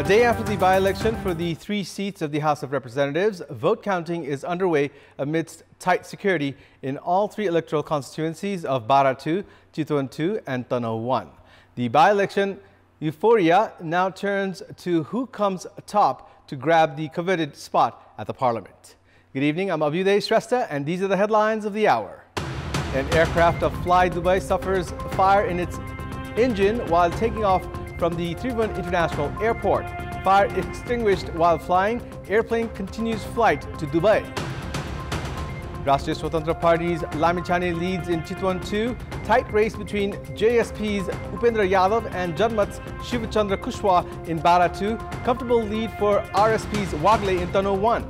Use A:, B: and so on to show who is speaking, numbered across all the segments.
A: day after the by-election for the 3 seats of the House of Representatives, vote counting is underway amidst tight security in all 3 electoral constituencies of Bara 2, Chitwan 2 and Tanoh 1. The by-election euphoria now turns to who comes atop to grab the coveted spot at the Parliament. Good evening, I'm Abhyuday Shrestha and these are the headlines of the hour. An aircraft of Fly Dubai suffers fire in its engine while taking off from the Tribhuvan International Airport. Fire extinguished while flying. Airplane continues flight to Dubai. Rashtriya Swatantra Party's Lamichhane leads in Chitwan 2. Tight race between JSP's Upendra Yadav and Janmat's Shivachandra Kushwaha in Bara 2. Comfortable lead for RSP's Wagle in Tanoh 1.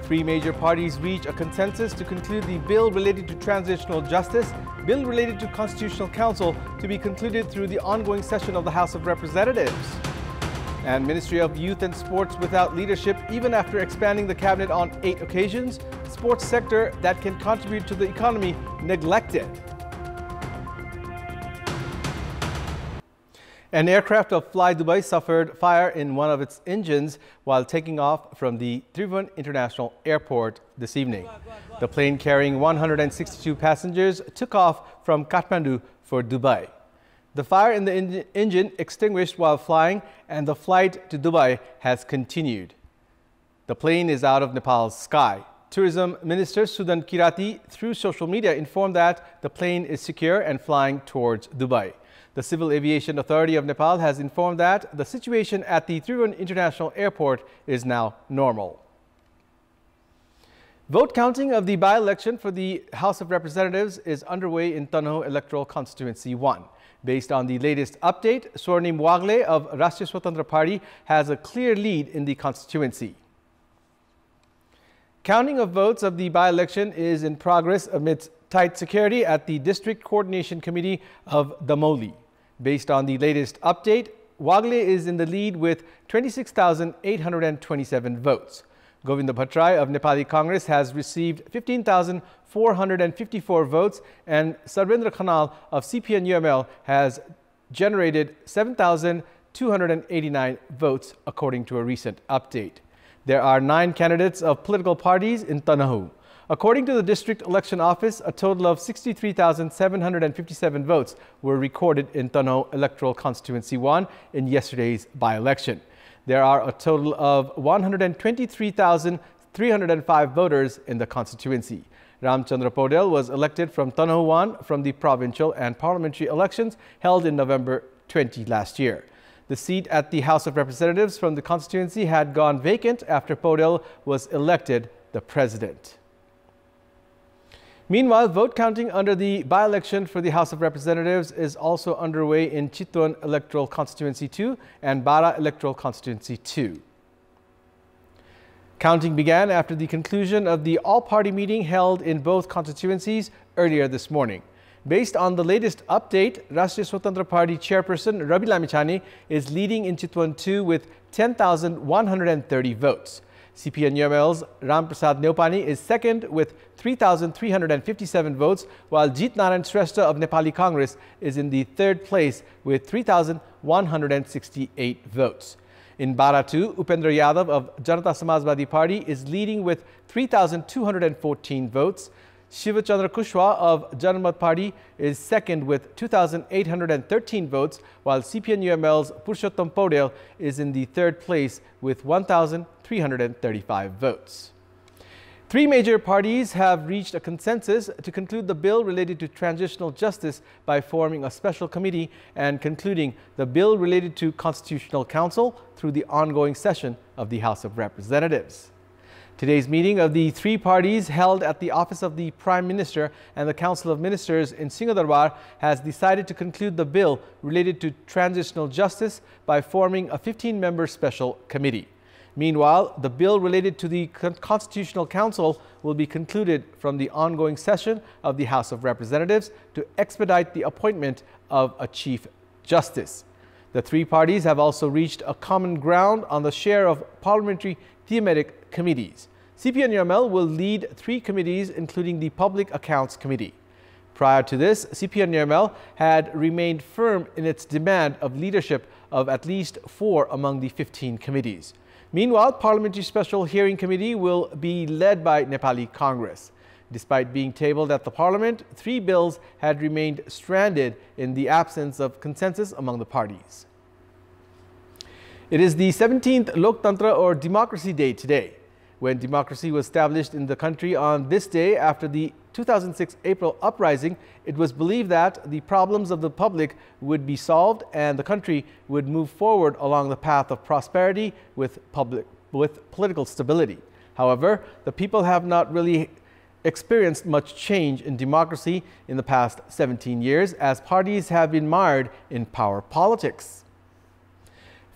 A: 3 major parties reach a consensus to conclude the bill related to transitional justice, bill related to Constitutional Council to be concluded through the ongoing session of the House of Representatives. And Ministry of Youth and Sports without leadership even after expanding the cabinet on 8 occasions. Sports sector that can contribute to the economy neglected. An aircraft of Fly Dubai suffered fire in one of its engines while taking off from the Tribhuvan International Airport this evening. The plane carrying 162 passengers took off from Kathmandu for Dubai. The fire in the engine extinguished while flying and the flight to Dubai has continued. The plane is out of Nepal's sky. Tourism Minister Sudan Kirati through social media informed that the plane is secure and flying towards Dubai. The Civil Aviation Authority of Nepal has informed that the situation at the Tribhuvan International Airport is now normal. Vote counting of the by-election for the House of Representatives is underway in Tanoh Electoral Constituency 1. Based on the latest update, Swarnim Wagle of Rashtriya Swatantra Party has a clear lead in the constituency. Counting of votes of the by-election is in progress amidst tight security at the District Coordination Committee of Damoli. Based on the latest update, Wagle is in the lead with 26,827 votes. Govinda Bhattrai of Nepali Congress has received 15,454 votes and Sarvendra Khanal of CPN-UML has generated 7,289 votes according to a recent update. There are 9 candidates of political parties in Tanoh. According to the District Election Office, a total of 63,757 votes were recorded in Tanoh Electoral Constituency 1 in yesterday's by-election. There are a total of 123,305 voters in the constituency. Ramchandra Podel was elected from Tanoh 1 from the provincial and parliamentary elections held in November 20 last year. The seat at the House of Representatives from the constituency had gone vacant after Podel was elected the president. Meanwhile, vote counting under the by-election for the House of Representatives is also underway in Chitwan Electoral Constituency 2 and Bara Electoral Constituency 2. Counting began after the conclusion of the all-party meeting held in both constituencies earlier this morning. Based on the latest update, Rashtriya Swatantra Party Chairperson Rabi Lamichhane is leading in Chitwan 2 with 10,130 votes. CPN-UML's Ram Prasad Neupani is second with 3,357 votes, while Jeet Narayan Shrestha of Nepali Congress is in the 3rd place with 3,168 votes. In Bara 2, Upendra Yadav of Janata Samajwadi Party is leading with 3,214 votes. Shivachandra Kushwaha of Janmat Party is second with 2,813 votes, while CPN-UML's Purushottam Podel is in the 3rd place with 1,335 votes. 3 major parties have reached a consensus to conclude the bill related to transitional justice by forming a special committee and concluding the bill related to Constitutional Council through the ongoing session of the House of Representatives. Today's meeting of the 3 parties held at the office of the Prime Minister and the Council of Ministers in Singhadarbar has decided to conclude the bill related to transitional justice by forming a 15-member special committee. Meanwhile, the bill related to the Constitutional Council will be concluded from the ongoing session of the House of Representatives to expedite the appointment of a Chief Justice. The 3 parties have also reached a common ground on the share of parliamentary thematic committees. CPN-UML will lead 3 committees, including the Public Accounts Committee. Prior to this, CPN Nirmal had remained firm in its demand of leadership of at least 4 among the 15 committees. Meanwhile, Parliamentary Special Hearing Committee will be led by Nepali Congress. Despite being tabled at the Parliament, 3 bills had remained stranded in the absence of consensus among the parties. It is the 17th Loktantra or Democracy Day today. When democracy was established in the country on this day after the 2006 April uprising, it was believed that the problems of the public would be solved and the country would move forward along the path of prosperity with political stability. However, the people have not really experienced much change in democracy in the past 17 years as parties have been mired in power politics.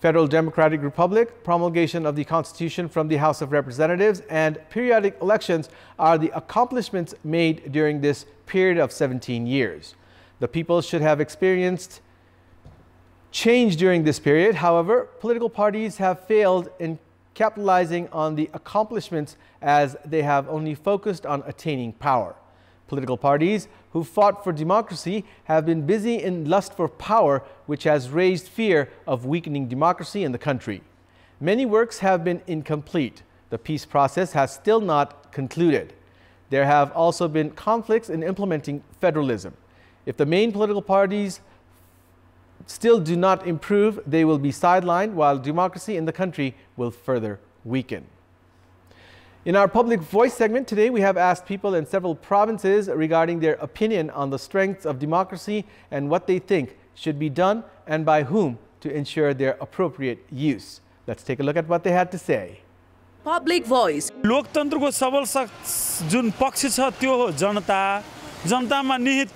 A: Federal Democratic Republic, promulgation of the Constitution from the House of Representatives, and periodic elections are the accomplishments made during this period of 17 years. The people should have experienced change during this period. However, political parties have failed in capitalizing on the accomplishments as they have only focused on attaining power. Political parties who fought for democracy have been busy in lust for power, which has raised fear of weakening democracy in the country. Many works have been incomplete. The peace process has still not concluded. There have also been conflicts in implementing federalism. If the main political parties still do not improve, they will be sidelined while democracy in the country will further weaken. In our Public Voice segment today, we have asked people in several provinces regarding their opinion on the strengths of democracy and what they think should be done and by whom to ensure their appropriate use. Let's take a look at what they had to say.
B: Public Voice.
C: लोकतन्त्रको सबल जुन पक्ष छ त्यो हो जनता, जनतामा निहित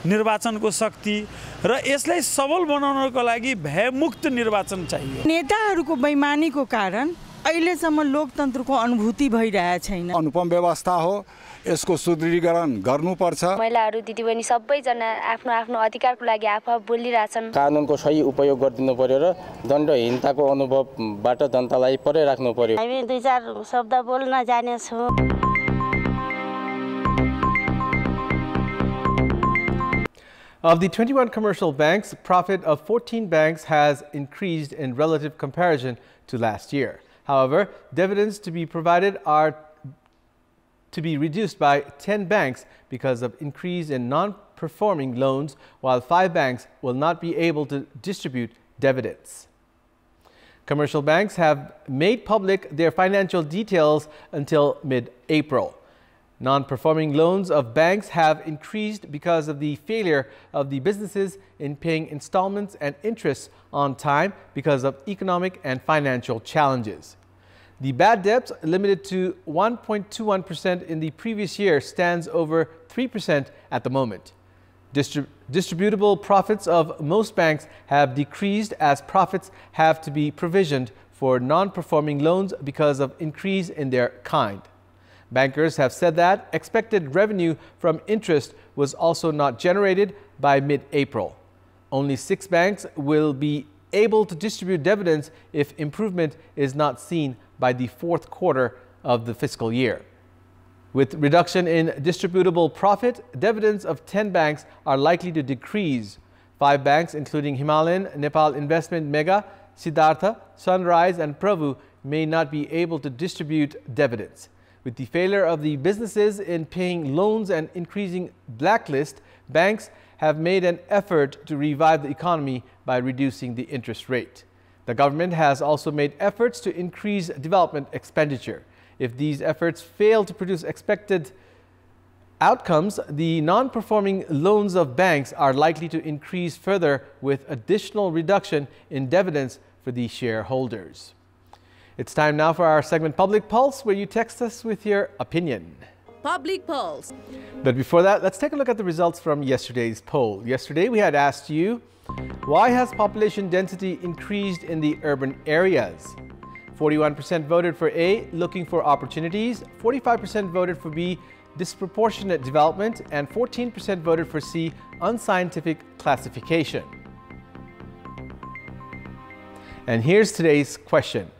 C: निर्वाचनको शक्ति र यसलाई सबल बनाउनको लागि भयमुक्त निर्वाचन चाहियो।
D: नेताहरूको बेइमानीको कारण अहिलेसम्म लोकतन्त्रको अनुभूति भइरहेको छैन।
E: अनुपम व्यवस्था हो, यसको सुदृढीकरण गर्नुपर्छ।
F: महिलाहरू दिदीबहिनी सबैजना आफ्नो आफ्नो अधिकारको लागि आफू बोलिरहेछन्।
G: कानुनको सही उपयोग गरिदिनु पर्यो र दण्डहीनताको अनुभवबाट जनतालाई परै राख्नु पर्यो।
F: हामी 2-4 शब्द बोल्न जानेछौँ।
A: Of the 21 commercial banks, profit of 14 banks has increased in relative comparison to last year. However, dividends to be provided are to be reduced by 10 banks because of increase in non-performing loans, while 5 banks will not be able to distribute dividends. Commercial banks have made public their financial details until mid-April. Non-performing loans of banks have increased because of the failure of the businesses in paying installments and interest on time because of economic and financial challenges. The bad debts, limited to 1.21% in the previous year, stands over 3% at the moment. Distributable profits of most banks have decreased as profits have to be provisioned for non-performing loans because of increase in their kind. Bankers have said that expected revenue from interest was also not generated by mid-April. Only 6 banks will be able to distribute dividends if improvement is not seen by the 4th quarter of the fiscal year. With reduction in distributable profit, dividends of 10 banks are likely to decrease. 5 banks, including Himalayan, Nepal Investment Mega, Siddhartha, Sunrise and Prabhu, may not be able to distribute dividends. With the failure of the businesses in paying loans and increasing blacklist, banks have made an effort to revive the economy by reducing the interest rate. The government has also made efforts to increase development expenditure. If these efforts fail to produce expected outcomes, the non-performing loans of banks are likely to increase further with additional reduction in dividends for the shareholders. It's time now for our segment Public Pulse, where you text us with your opinion.
B: Public Pulse.
A: But before that, let's take a look at the results from yesterday's poll. Yesterday, we had asked you, why has population density increased in the urban areas? 41% voted for A, looking for opportunities. 45% voted for B, disproportionate development. And 14% voted for C, unscientific classification. And here's today's question.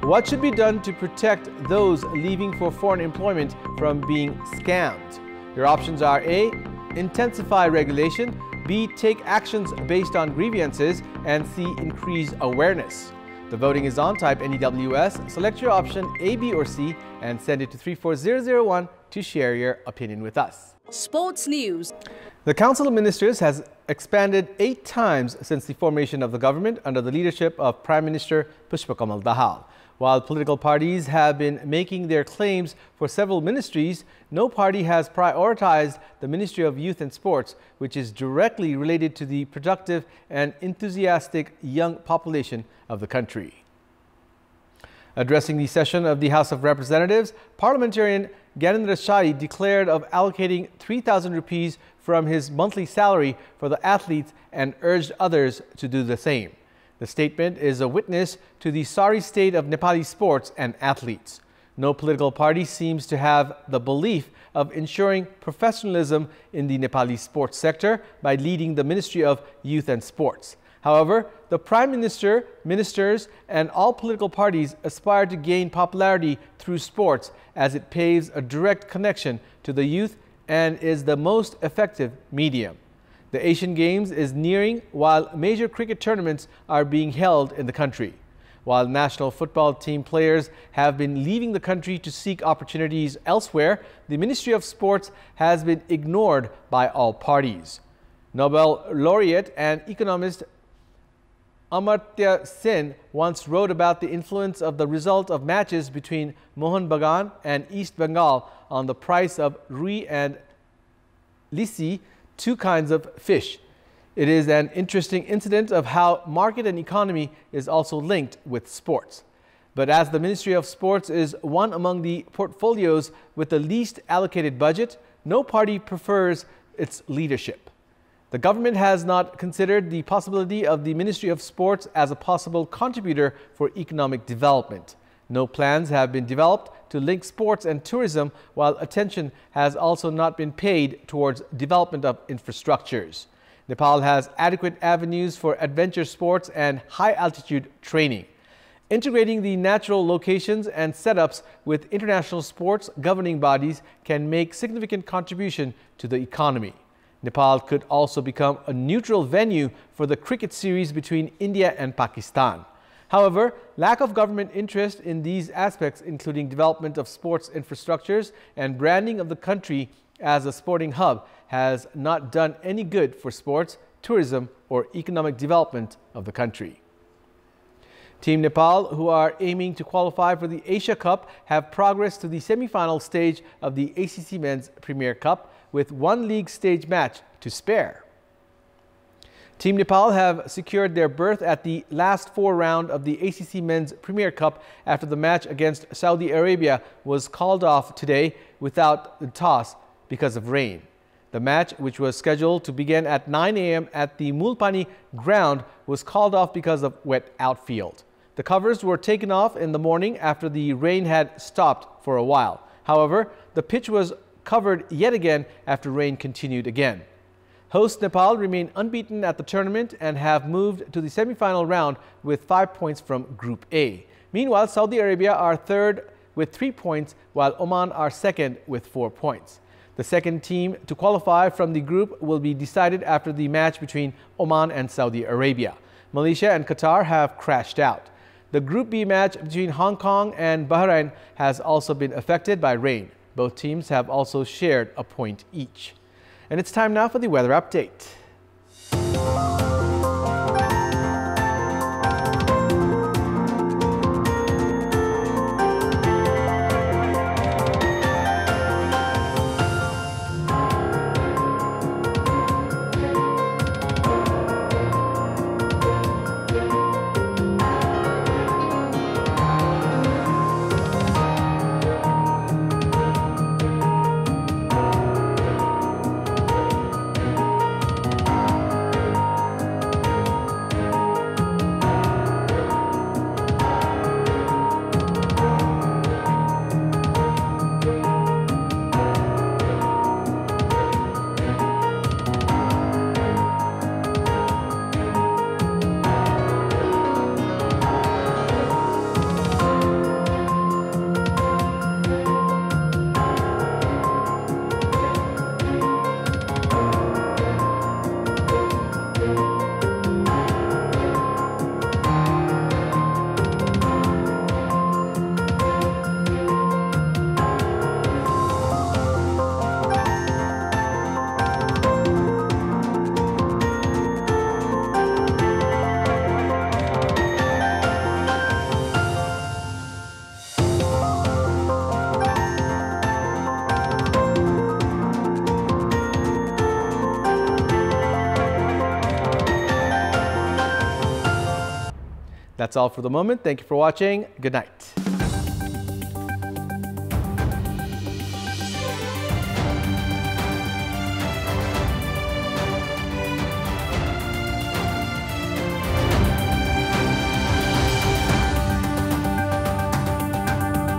A: What should be done to protect those leaving for foreign employment from being scammed? Your options are A, intensify regulation, B. take actions based on grievances, and C. increase awareness. The voting is on. Type NEWS, select your option A, B, or C, and send it to 34001 to share your opinion with us.
B: Sports news.
A: The Council of Ministers has expanded 8 times since the formation of the government under the leadership of Prime Minister Pushpakamal Dahal. While political parties have been making their claims for several ministries, no party has prioritized the Ministry of Youth and Sports, which is directly related to the productive and enthusiastic young population of the country. Addressing the session of the House of Representatives, parliamentarian Gyanendra Shai declared of allocating 3,000 rupees from his monthly salary for the athletes and urged others to do the same. The statement is a witness to the sorry state of Nepali sports and athletes. No political party seems to have the belief of ensuring professionalism in the Nepali sports sector by leading the Ministry of Youth and Sports. However, the Prime Minister, ministers, and all political parties aspire to gain popularity through sports as it paves a direct connection to the youth and is the most effective medium. The Asian Games is nearing while major cricket tournaments are being held in the country. While national football team players have been leaving the country to seek opportunities elsewhere, the Ministry of Sports has been ignored by all parties. Nobel laureate and economist Amartya Sen once wrote about the influence of the result of matches between Mohun Bagan and East Bengal on the price of rui and lisi, 2 kinds of fish. It is an interesting incident of how market and economy is also linked with sports. But as the Ministry of Sports is one among the portfolios with the least allocated budget, no party prefers its leadership. The government has not considered the possibility of the Ministry of Sports as a possible contributor for economic development. No plans have been developed to link sports and tourism, while attention has also not been paid towards development of infrastructures. Nepal has adequate avenues for adventure sports and high-altitude training. Integrating the natural locations and setups with international sports governing bodies can make significant contribution to the economy. Nepal could also become a neutral venue for the cricket series between India and Pakistan. However, lack of government interest in these aspects, including development of sports infrastructures and branding of the country as a sporting hub, has not done any good for sports, tourism, or economic development of the country. Team Nepal, who are aiming to qualify for the Asia Cup, have progressed to the semi-final stage of the ACC Men's Premier Cup with 1 league stage match to spare. Team Nepal have secured their berth at the last 4 round of the ACC Men's Premier Cup after the match against Saudi Arabia was called off today without the toss because of rain. The match, which was scheduled to begin at 9 a.m. at the Mulpani ground, was called off because of wet outfield. The covers were taken off in the morning after the rain had stopped for a while. However, the pitch was covered yet again after rain continued again. Host Nepal remain unbeaten at the tournament and have moved to the semi-final round with 5 points from Group A. Meanwhile, Saudi Arabia are third with 3 points, while Oman are second with 4 points. The second team to qualify from the group will be decided after the match between Oman and Saudi Arabia. Malaysia and Qatar have crashed out. The Group B match between Hong Kong and Bahrain has also been affected by rain. Both teams have also shared a point each. And it's time now for the weather update. That's all for the moment. Thank you for watching. Good night.